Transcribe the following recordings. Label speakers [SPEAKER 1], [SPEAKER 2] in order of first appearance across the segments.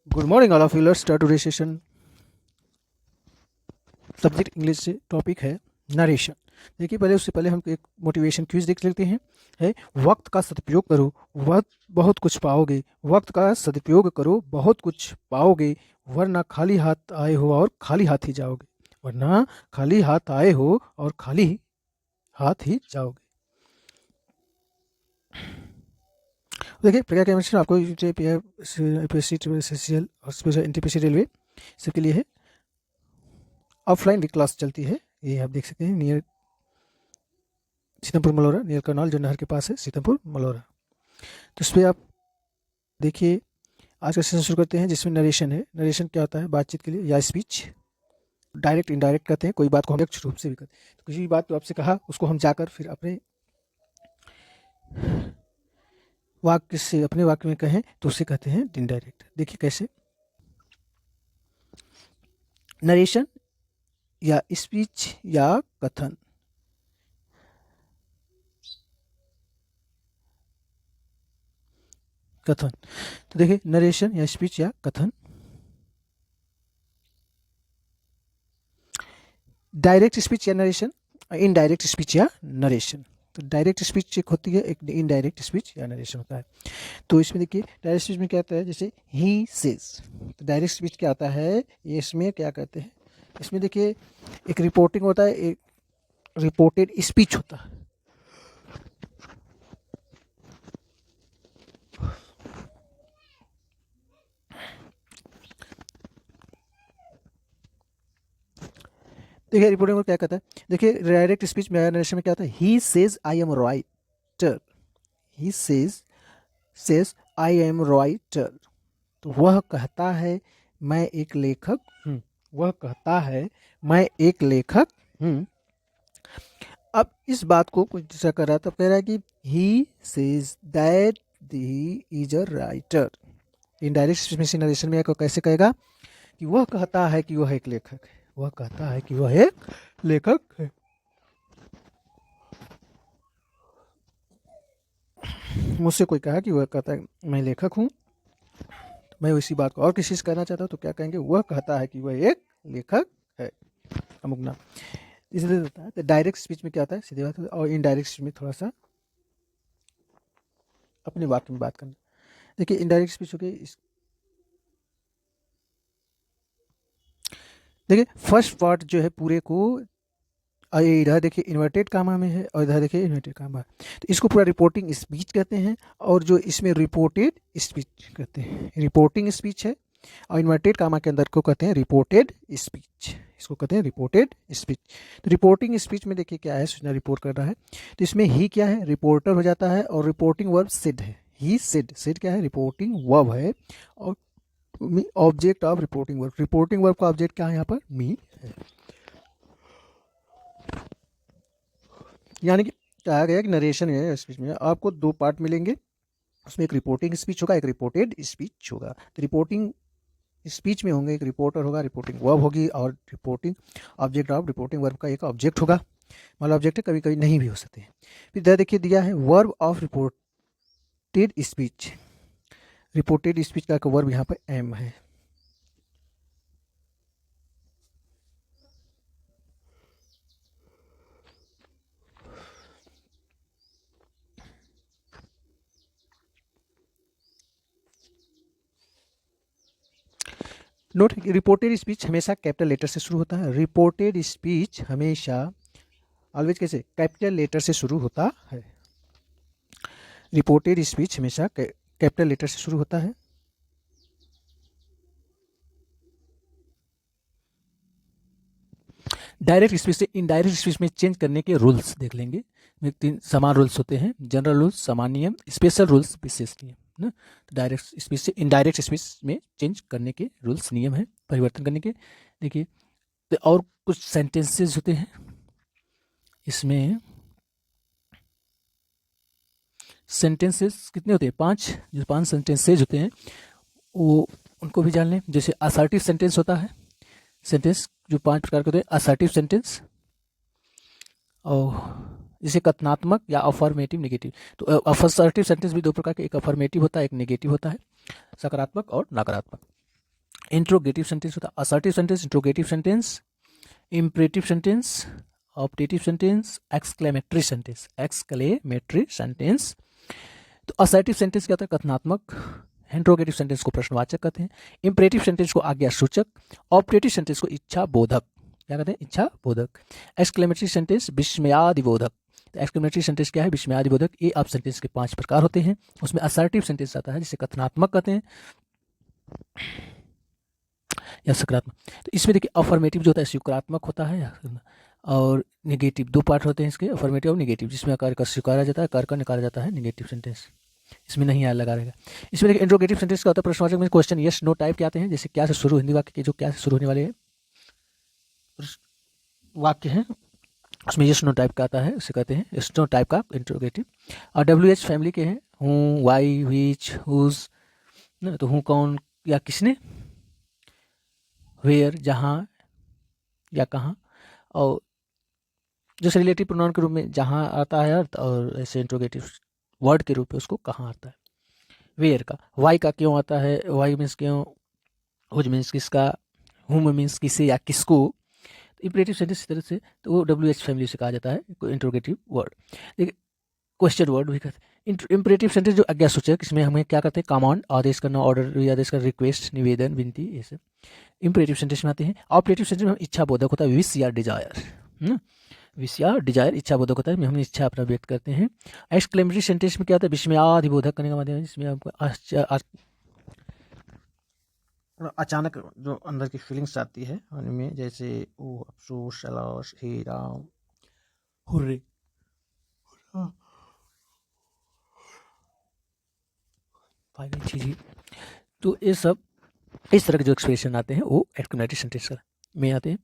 [SPEAKER 1] Good morning all of you. Let's start today session. Subject English से topic है narration. देखिए, पहले उससे पहले हम एक मोटिवेशन क्विज देख लेते हैं। है वक्त का सदुपयोग करो, वक्त बहुत कुछ पाओगे। वक्त का सदुपयोग करो, बहुत कुछ पाओगे, वरना खाली हाथ आए हो और खाली हाथ ही जाओगे। वरना खाली हाथ आए हो और खाली हाथ ही जाओगे। देखिए, प्रज्ञा केमिस्ट्री आपको यूपीएससी और स्पेशल एनटीपीसी रेलवे सबके लिए है। ऑफलाइन भी क्लास चलती है, ये आप देख सकते हैं, नियर सीतमपुर मलौरा, नियर करनाल जो नहर के पास है, सीतमपुर मलौरा। तो इस पर आप देखिए, आज का सेशन शुरू करते हैं जिसमें नरेशन है। नरेशन क्या होता है? बातचीत के लिए या स्पीच। डायरेक्ट इनडायरेक्ट कहते हैं, कोई बात को हम रूप से भी कहते हैं। तो किसी भी बात को आपसे कहा, उसको हम जाकर फिर अपने वाक्य से, अपने वाक्य में कहें तो उसे कहते हैं इनडायरेक्ट। देखिए कैसे। नरेशन या स्पीच या कथन। कथन, तो देखिए नरेशन या स्पीच या कथन। डायरेक्ट स्पीच या नरेशन, इनडायरेक्ट स्पीच या नरेशन। तो डायरेक्ट स्पीच एक होती है, एक इनडायरेक्ट स्पीच या नरेशन होता है। तो इसमें देखिए डायरेक्ट स्पीच में क्या होता है, जैसे ही सेज। तो डायरेक्ट स्पीच क्या होता है, ये इसमें क्या कहते हैं, इसमें देखिए एक रिपोर्टिंग होता है, एक रिपोर्टेड स्पीच होता है। देखिए रिपोर्टिंग में क्या कहता है, देखिए डायरेक्ट स्पीच में नरेशन में क्या होता है, he says I am writer. He says I am writer. तो वह कहता है मैं एक लेखक हूँ। वह कहता है मैं एक लेखक हूँ। अब इस बात को कुछ दूसरा कर रहा है, तब कह रहा है कि he says that he is a writer. Indirect speech में नरेशन में कैसे कहेगा कि वह कहता है कि वह एक लेखक है। वह कहता है कि वह एक लेखक है। मुझसे कोई कहा कि वह कहता है मैं लेखक हूँ, मैं उसी बात को और किसी से कहना चाहता हूँ, तो क्या कहेंगे, वह कहता है कि वह एक लेखक है, अमुक नाम। इसलिए होता है। तो डायरेक्ट स्पीच में क्या होता है, सीधी बात है, और इनडायरेक्ट स्पीच में थोड़ा सा अपने वाक्य में बात करना। देखिए इनडायरेक्ट स्पीच हो गई, देखिए फर्स्ट पार्ट जो है पूरे को, इधर देखिए इन्वर्टेड कामा में है और इधर देखिए इन्वर्टेड कामा। तो इसको पूरा रिपोर्टिंग स्पीच कहते हैं, और जो इसमें रिपोर्टेड स्पीच कहते हैं। रिपोर्टिंग स्पीच है और इन्वर्टेड कामा के अंदर को कहते हैं रिपोर्टेड स्पीच। इसको कहते हैं रिपोर्टेड स्पीच। तो रिपोर्टिंग स्पीच में देखिए क्या है, सूचना रिपोर्ट कर रहा है, तो इसमें ही क्या है, रिपोर्टर हो जाता है, और रिपोर्टिंग वर्ब सिड है। ही सिड, सिड क्या है, रिपोर्टिंग वर्ब है, और object of reporting verb. Reporting verb का ऑब्जेक्ट क्या है यहाँ पर, मी है। यानी कि कहा गया कि नरेशन है स्पीच में आपको दो पार्ट मिलेंगे, उसमें एक रिपोर्टिंग स्पीच होगा, एक रिपोर्टेड स्पीच होगा। तो रिपोर्टिंग स्पीच में होंगे, एक रिपोर्टर होगा, रिपोर्टिंग वर्ब होगी, और reporting object of reporting verb का एक ऑब्जेक्ट होगा। मतलब ऑब्जेक्ट है, कभी कभी नहीं भी हो सकते हैं। फिर इधर देखिए दिया है verb of reported speech. Reported speech का वर्ब यहाँ पर एम है। नोट, रिपोर्टेड स्पीच हमेशा कैपिटल लेटर से शुरू होता है। रिपोर्टेड स्पीच हमेशा ऑलवेज कैसे, कैपिटल लेटर से शुरू होता है। रिपोर्टेड स्पीच हमेशा कैपिटल लेटर से शुरू होता है। डायरेक्ट स्पीच से इनडायरेक्ट स्पीच में चेंज करने के रूल्स देख लेंगे। तीन समान रूल्स होते हैं, जनरल रूल्स, सामान्य नियम, स्पेशल रूल्स, विशेष नियम ना। तो डायरेक्ट स्पीच से इनडायरेक्ट स्पीच में चेंज करने के रूल्स, नियम है, परिवर्तन करने के। देखिए तो और कुछ सेंटेंसेस होते हैं इसमें। सेंटेंसेस कितने होते हैं, 5। जो 5 सेंटेंसेज होते हैं वो उनको भी जान लें। जैसे असर्टिव सेंटेंस होता है, सेंटेंस जो 5 प्रकार के होते हैं, असर्टिव सेंटेंस, और जिसे कथनात्मक या अफर्मेटिव नेगेटिव। तो असर्टिव सेंटेंस भी दो प्रकार के, एक अफर्मेटिव होता है, एक नेगेटिव होता है, सकारात्मक और नकारात्मक। इंट्रोगेटिव सेंटेंस होता है assertive sentence, interrogative sentence, imperative sentence, optative sentence, exclamatory sentence. Exclamatory sentence. तो असर्टिव सेंटेंस क्या होता है? कथनात्मक। इंट्रोगेटिव सेंटेंस को प्रश्नवाचक कहते हैं, इम्परेटिव सेंटेंस को आज्ञा सूचक, ऑप्टेटिव सेंटेंस को इच्छा बोधक। क्या कहते हैं? इच्छा बोधक। एक्सक्लेमेटरी सेंटेंस विस्मयादिबोधक। तो एक्सक्लेमेटरी सेंटेंस क्या है? विस्मयादिबोधक। ये अब सेंटेंस के 5 प्रकार होते हैं। उसमें असर्टिव सेंटेंस आता है जिसे कथनात्मक कहते हैं या सकारात्मक। तो इसमें देखिए अफर्मेटिव जो होता है स्वीकारात्मक होता है, और नेगेटिव। दो पार्ट होते हैं इसके, अफर्मेटिव और नेगेटिव, जिसमें कार्य का स्वीकारा जाता है, कार्य का नकारा जाता है। नेगेटिव सेंटेंस इसमें नहीं आया लगा रहेगा। इसमें देखिए इंट्रोगेटिव सेंटेंस का होता है प्रश्नवाचक में क्वेश्चन यस नो टाइप के आते हैं, जैसे क्या से शुरू, हिंदी वाक्य के जो क्या से शुरू होने वाले वाक्य हैं उसमें यस नो टाइप का आता है, उसे कहते हैं यस नो टाइप का इंट्रोगेटिव। और WH फैमिली के हैं, हूँ, वाई, व्हिच, हुज, तो हूँ कौन या किसने, वेयर जहाँ या कहाँ, और जैसे रिलेटिव प्रोनाउन के रूप में जहाँ आता है अर्थ, और ऐसे इंट्रोगेटिव वर्ड के रूप में उसको कहाँ आता है। वेयर का, वाई का क्यों आता है, वाई मीन्स क्यों, हुज मीन्स किसका, हुम मीन्स किसे या किसको। इंपरेटिव सेंटेंस इस तरह से, तो वो WH फैमिली से कहा जाता है इंट्रोगेटिव वर्ड। देखिए क्वेश्चन वर्ड भी कहते हैं। इंपरेटिव सेंटेंस जो आज्ञा सूचक, इसमें हमें क्या करते हैं? कमांड, आदेश करना, ऑर्डर, आदेश करना, रिक्वेस्ट, निवेदन, विनती, ये सब इंपरेटिव सेंटेंस में आते हैं। ऑपरेटिव सेंटेंस में इच्छा बोधक होता है, विश या डिजायर। विश या डिजायर इच्छा बोधक होता है, हम इच्छा अपना व्यक्त करते हैं। एक्सक्लेमेटरी सेंटेंस में क्या होता है? विस्मयादिबोधक करने का माध्यम, जिसमें आपको अचानक जो अंदर की फीलिंग्स आती है उनमें, जैसे ओ अफसोस, सलाश, हे राम, हुर्रे, चीज़। तो ये सब इस तरह के जो एक्सप्रेशन आते हैं वो एक्सक्लेमेटरी सेंटेंस में आते हैं,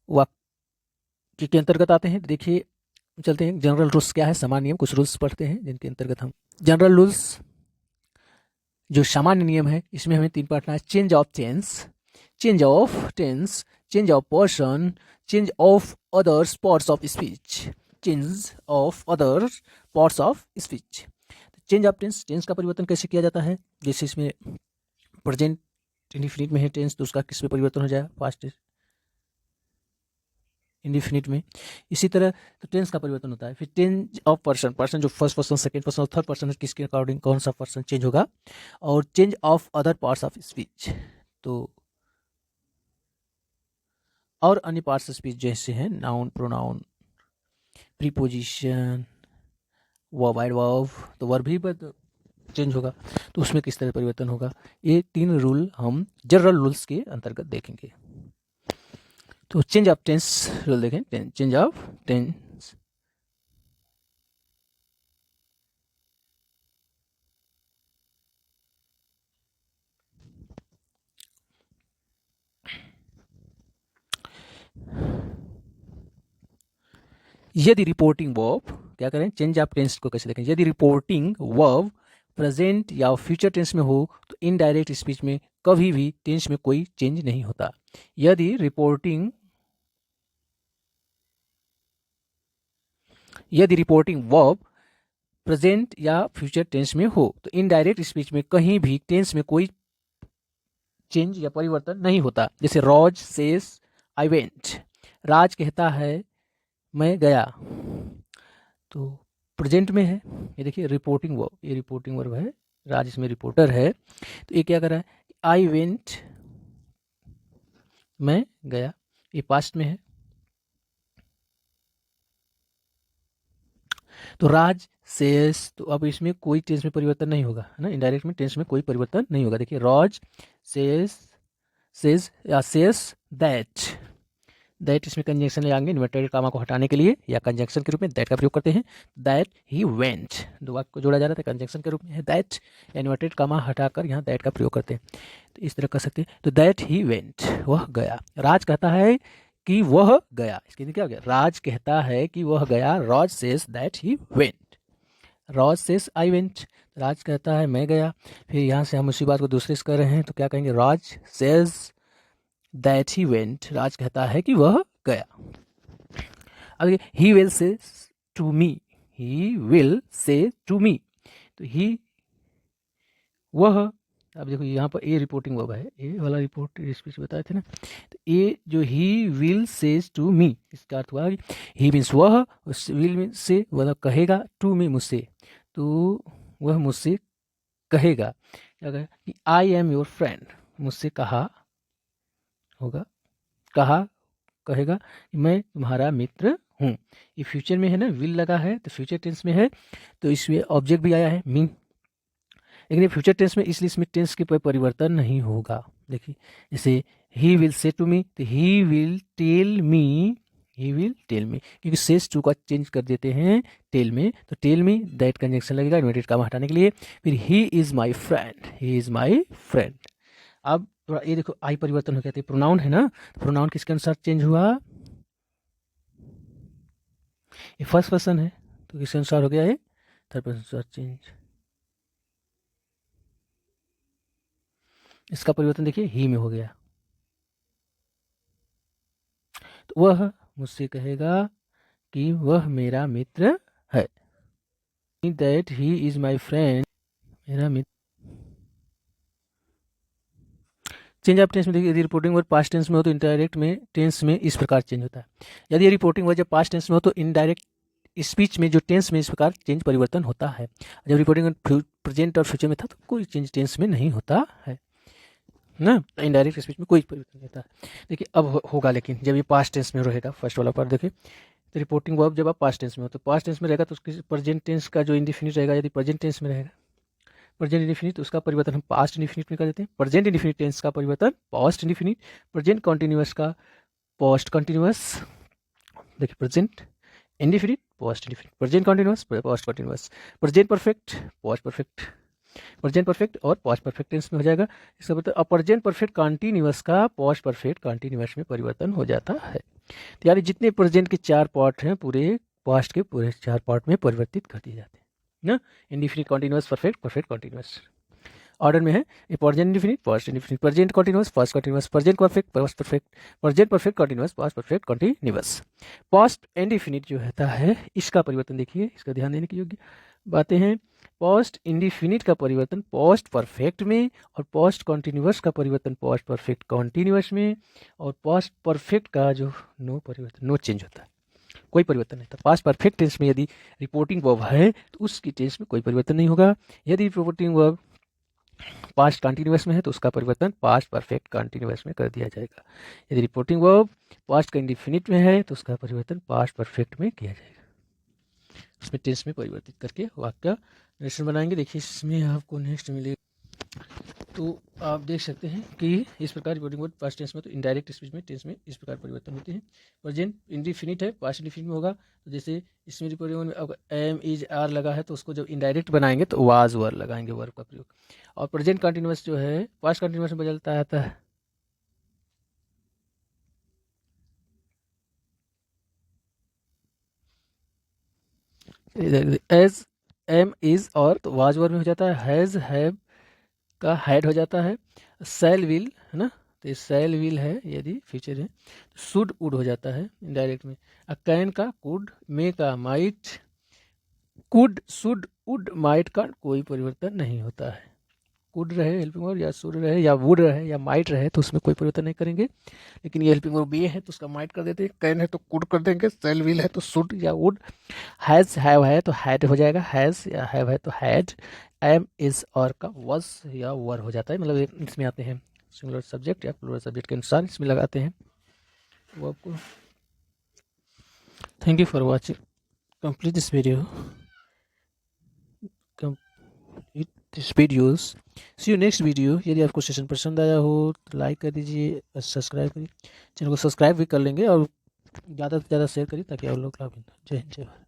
[SPEAKER 1] वाक्य के अंतर्गत आते हैं। देखिए चलते हैं जनरल रूल्स क्या है, सामान्य नियम, कुछ रूल्स पढ़ते हैं जिनके अंतर्गत हम जनरल रूल्स जो सामान्य नियम है, इसमें हमें 3 पढ़ना है। Change of tense, change of tense, change of person, change of others parts of speech, change of others parts of speech. Change of tense, tense का परिवर्तन कैसे किया जाता है? जैसे इसमें प्रेजेंट इंडिफिनिट में है टेंस, तो उसका किस में परिवर्तन हो जाएगा? पास्ट इंडिफिनिट में। इसी तरह तो टेंस का परिवर्तन होता है। फिर चेंज ऑफ पर्सन, पर्सन जो फर्स्ट पर्सन, सेकंड पर्सन और थर्ड पर्सन है, किसके अकॉर्डिंग कौन सा पर्सन चेंज होगा। और change of other parts of speech, तो और अन्य पार्ट्स ऑफ स्पीच जैसे हैं noun, pronoun, preposition, verb, adverb, तो वर्ब भी चेंज होगा, तो उसमें किस तरह परिवर्तन होगा। ये 3 रूल हम जनरल रूल्स के अंतर्गत देखेंगे। तो चेंज ऑफ टेंस रूल देखें। चेंज ऑफ टेंस, यदि रिपोर्टिंग वर्ब, क्या करें? चेंज ऑफ टेंस को कैसे देखें? यदि रिपोर्टिंग वर्ब प्रेजेंट या फ्यूचर टेंस में हो तो इनडायरेक्ट स्पीच में कभी भी टेंस में कोई चेंज नहीं होता। यदि रिपोर्टिंग वर्ब प्रेजेंट या फ्यूचर टेंस में हो तो इनडायरेक्ट स्पीच में कहीं भी टेंस में कोई चेंज या परिवर्तन नहीं होता। जैसे राज सेज आई वेंट, राज कहता है मैं गया, तो प्रेजेंट में है। ये देखिए रिपोर्टिंग वर्ब, ये रिपोर्टिंग वर्ब है, राज इसमें रिपोर्टर है, तो ये क्या कर रहा है? आई वेंट, मैं गया, ये पास्ट में है। तो राज सेज, तो अब इसमें कोई टेंस में परिवर्तन नहीं होगा, है ना, इनडायरेक्ट में टेंस में कोई परिवर्तन नहीं होगा। देखिए राज सेज या सेज दैट इसमें कंजंक्शन ले आएंगे इन्वर्टेड कामा को हटाने के लिए, या कंजंक्शन के रूप में दैट का प्रयोग करते हैं। दैट ही वेंट, दो वाक्य को जोड़ा जा रहा था, कंजंक्शन के रूप में है दैट, इन्वर्टेड कामा हटाकर यहाँ दैट का प्रयोग करते हैं, तो इस तरह कर सकते हैं। तो दैट ही वेंट, वह गया। राज कहता है कि वह गया, इसके क्या हो गया? राज कहता है कि वह गया। Raj says that he went, Raj says I went, Raj कहता है मैं गया। फिर यहाँ से हम उसी बात को दूसरे से कर रहे हैं, तो क्या कहेंगे? Raj says that he went, Raj कहता है कि वह गया। अब he will say to me, he will say to me. तो ही वह, अब देखो यहाँ पर ए रिपोर्टिंग वर्ब है, ए वाला रिपोर्ट स्पीच बताए थे ना, तो ए जो he will says to me, इसका अर्थ हुआ ही मीन्स वह, विल मीन से मतलब कहेगा, टू मी मुझसे, तो वह मुझसे कहेगा क्या कहेगा कि आई एम योर फ्रेंड, मुझसे कहा होगा, कहा कहेगा कि मैं तुम्हारा मित्र हूँ। ये फ्यूचर में है ना, विल लगा है तो फ्यूचर टेंस में है, तो इसमें ऑब्जेक्ट भी आया है मी, लेकिन ये फ्यूचर टेंस में इसलिए इसमें टेंस के कोई परिवर्तन नहीं होगा। देखिए जैसे ही विल से टू मी, तो he will tell me, he will tell me, क्योंकि सेस टू का चेंज कर देते हैं टेल में, तो टेल मी दैट कंजंक्शन लगेगा इन्वर्टेड कॉमा हटाने के लिए। फिर he is my friend, he is my friend. अब थोड़ा ये देखो आई परिवर्तन हो गया, तो प्रोनाउन है ना, प्रोनाउन किसके अनुसार चेंज हुआ, ये फर्स्ट पर्सन है तो किसके अनुसार हो गया, ये थर्ड पर्सन अनुसार चेंज। इसका परिवर्तन देखिए ही में हो गया, तो वह मुझसे कहेगा कि वह मेरा मित्र है, that he is my friend, मेरा मित्र। चेंज ऑफ टेंस में देखिए, यदि रिपोर्टिंग वर्ड पास्ट टेंस में हो तो इनडायरेक्ट में टेंस में इस प्रकार चेंज होता है, यदि रिपोर्टिंग वर्ड जब पास्ट टेंस में हो तो इनडायरेक्ट स्पीच में जो टेंस में इस प्रकार चेंज परिवर्तन होता है। जब रिपोर्टिंग प्रेजेंट और फ्यूचर में था तो कोई चेंज टेंस में नहीं होता है ना, इनडायरेक्ट स्पीच में कोई परिवर्तन नहीं होता। देखिए अब होगा, लेकिन जब ये पास्ट टेंस में रहेगा, फर्स्ट वाला पार्ट देखिए, तो रिपोर्टिंग वर्ब जब आप पास्ट टेंस में हो तो पास्ट टेंस में रहेगा तो उसकी प्रेजेंट टेंस का जो इंडिफिनिट रहेगा, यदि प्रेजेंट टेंस में रहेगा प्रेजेंट इंडिफिनिट, तो उसका परिवर्तन हम पास्ट इंडिफिनिट में कर देते हैं। प्रेजेंट इंडिफिनिट टेंस का परिवर्तन पास्ट इंडिफिनिट, प्रेजेंट कॉन्टिन्यूअस का पास्ट कॉन्टिन्यूअस, देखिए present indefinite past indefinite, present continuous past continuous, present perfect past perfect, present perfect और पास्ट परफेक्ट टेंस में हो जाएगा। इसका मतलब अब प्रेजेंट परफेक्ट कॉन्टिन्यूअस का पास्ट परफेक्ट कॉन्टिन्यूअस में परिवर्तन हो जाता है। तो यानी जितने प्रेजेंट के 4 पार्ट हैं पूरे पास्ट के पूरे 4 पार्ट में परिवर्तित कर दिए जाते हैं ना, indefinite continuous perfect perfect continuous order में है। ये present indefinite past indefinite, present continuous past continuous, present perfect past perfect, present perfect continuous past perfect continuous. Past indefinite जो होता है इसका परिवर्तन देखिए, इसका ध्यान देने की योग्य बातें हैं। पास्ट इंडिफिनिट का परिवर्तन पास्ट परफेक्ट में, और पास्ट कॉन्टिन्यूअस का परिवर्तन पास्ट परफेक्ट कॉन्टिन्यूअस में, और पास्ट परफेक्ट का जो नो परिवर्तन, नो चेंज होता है, कोई परिवर्तन नहीं था। पास्ट परफेक्ट टेंस में यदि रिपोर्टिंग वर्ब है तो उसकी टेंस में कोई परिवर्तन नहीं होगा। यदि रिपोर्टिंग वर्ब पास्ट कंटिन्यूअस में है तो उसका परिवर्तन पास्ट परफेक्ट कंटिन्यूअस में कर दिया जाएगा। यदि रिपोर्टिंग वर्ब पास्ट का इंडिफिनिट में है तो उसका परिवर्तन पास्ट परफेक्ट में किया जाएगा, उसमें टेंस में परिवर्तित करके वाक्य नेक्स्ट बनाएंगे। देखिए इसमें आपको नेक्स्ट मिलेगा, तो आप देख सकते हैं कि इस प्रकार रिपोर्टिंग वर्ड पास्ट टेंस में तो इनडायरेक्ट स्पीच में टेंस में इस प्रकार परिवर्तन होते हैं। प्रेजेंट इंडिफिनिट है, पास्ट इंडिफिनिट में होगा, तो जैसे इसमें रिपोर्टिंग वर्ड में अगर एम इज आर लगा है तो उसको जब इनडायरेक्ट बनाएंगे तो वाज वर लगाएंगे वर्ब का प्रयोग। और प्रेजेंट कंटिन्यूअस जो है पास्ट कंटिन्यूअस में बदलता आता है, एज एम इज और तो वाज वर में हो जाता है, हैज हैव का हैड हो जाता है, सेल विल है ना, तो ये सेल विल है यदि फ्यूचर है, शुड वुड हो जाता है इनडायरेक्ट में, कैन का कुड, मे का might, could should would might का कोई परिवर्तन नहीं होता है। कुड रहे हेल्पिंग वर्ब या शुड रहे या वुड रहे या माइट रहे तो उसमें कोई परिवर्तन नहीं करेंगे, लेकिन ये हेल्पिंग वर्ब ये है तो उसका माइट कर देते हैं, कैन है तो कुड कर देंगे, सेल विल है तो शुड या वुड, हैज हैव है तो हैड हो जाएगा, हैज या हैव है तो हैड, एम इज और का वॉज या वर हो जाता है। मतलब इसमें आते हैं सिंगुलर सब्जेक्ट या प्लूरल सब्जेक्ट के अनुसार इसमें लगाते हैं वो आपको। Thank you for watching, complete this video, complete this videos, see you next video. यदि आपको सेशन पसंद आया हो तो लाइक कर दीजिए और सब्सक्राइब करिए, चैनल को सब्सक्राइब भी कर लेंगे और ज़्यादा से ज़्यादा शेयर करिए ताकि और लोग लाभ मिले। जय हिंद जय भारत।